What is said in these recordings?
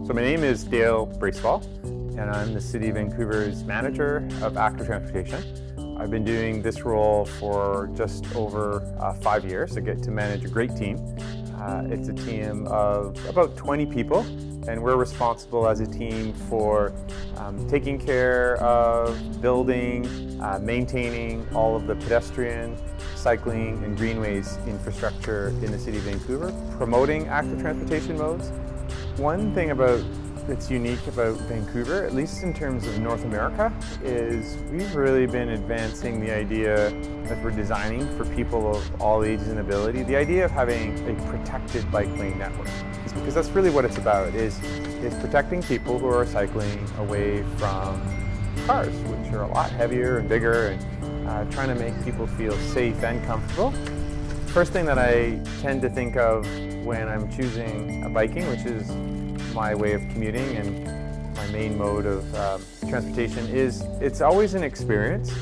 So my name is Dale Bracewell, and I'm the City of Vancouver's Manager of Active Transportation. I've been doing this role for just over 5 years. I get to manage a great team. It's a team of about 20 people, and we're responsible as a team for taking care of building, maintaining all of the pedestrian, cycling, and greenways infrastructure in the City of Vancouver, promoting active transportation modes. One thing that's unique about Vancouver, at least in terms of North America, is we've really been advancing the idea that we're designing for people of all ages and ability, the idea of having a protected bike lane network. Because that's really what it's about, is protecting people who are cycling away from cars, which are a lot heavier and bigger, and trying to make people feel safe and comfortable. First thing that I tend to think of when I'm choosing a biking, which is my way of commuting and my main mode of transportation, is it's always an experience.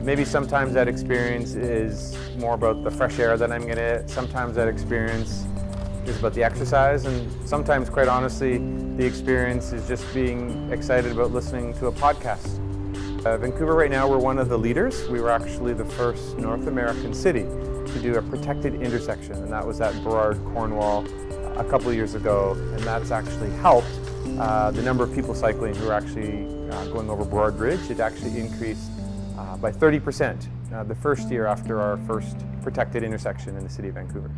Maybe sometimes that experience is more about the fresh air that I'm going to get. Sometimes that experience is about the exercise, and sometimes, quite honestly, the experience is just being excited about listening to a podcast. Vancouver right now, we're one of the leaders. We were actually the first North American city to do a protected intersection, and that was at Burrard, Cornwall, a couple of years ago, and that's actually helped the number of people cycling who are actually going over Burrard Bridge. It actually increased by 30% the first year after our first protected intersection in the City of Vancouver.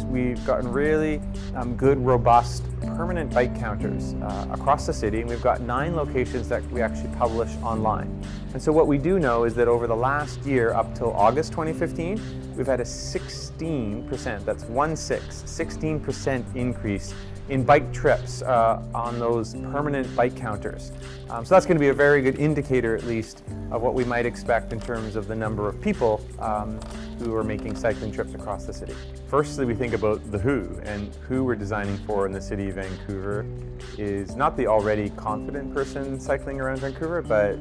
We've gotten really good, robust, permanent bike counters across the city, and we've got 9 locations that we actually publish online. And so what we do know is that over the last year, up till August 2015, we've had a 16%, that's 16% increase in bike trips on those permanent bike counters. So that's going to be a very good indicator, at least, of what we might expect in terms of the number of people who are making cycling trips across the city. Firstly, we think about the who, and who we're designing for in the City of Vancouver is not the already confident person cycling around Vancouver, but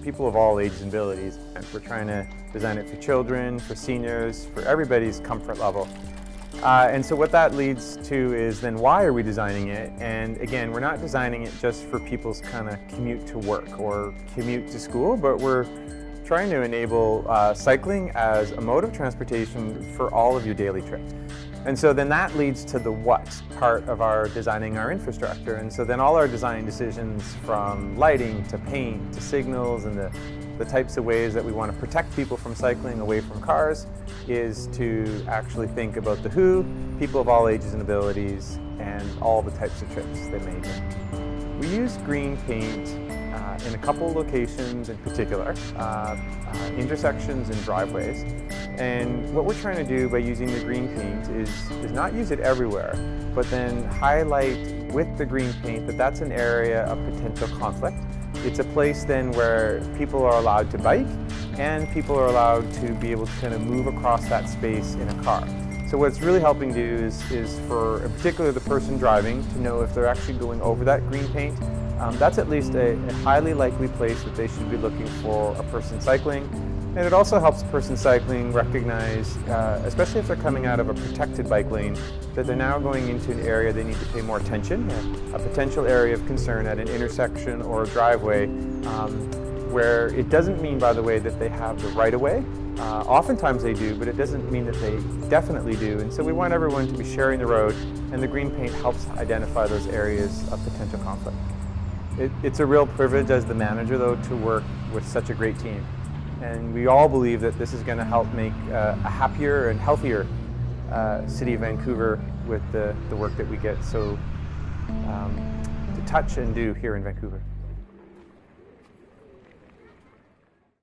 people of all ages and abilities. And we're trying to design it for children, for seniors, for everybody's comfort level. And so what that leads to is then why are we designing it? And again, we're not designing it just for people's kind of commute to work or commute to school, but we're trying to enable cycling as a mode of transportation for all of your daily trips. And so then that leads to the what part of our designing our infrastructure. And so then all our design decisions, from lighting to paint to signals and the types of ways that we want to protect people from cycling away from cars, is to actually think about the who, people of all ages and abilities, and all the types of trips they may make. We use green paint in a couple locations in particular, intersections and driveways. And what we're trying to do by using the green paint is not use it everywhere, but then highlight with the green paint that that's an area of potential conflict. It's a place then where people are allowed to bike and people are allowed to be able to kind of move across that space in a car. So what it's really helping do is for, in particular, the person driving to know if they're actually going over that green paint. That's at least a highly likely place that they should be looking for a person cycling. And it also helps a person cycling recognize, especially if they're coming out of a protected bike lane, that they're now going into an area they need to pay more attention, a potential area of concern at an intersection or a driveway, where it doesn't mean, by the way, that they have the right of way. Oftentimes they do, but it doesn't mean that they definitely do. And so we want everyone to be sharing the road, and the green paint helps identify those areas of potential conflict. It's a real privilege as the manager, though, to work with such a great team. And we all believe that this is going to help make a happier and healthier City of Vancouver with the work that we get so to touch and do here in Vancouver.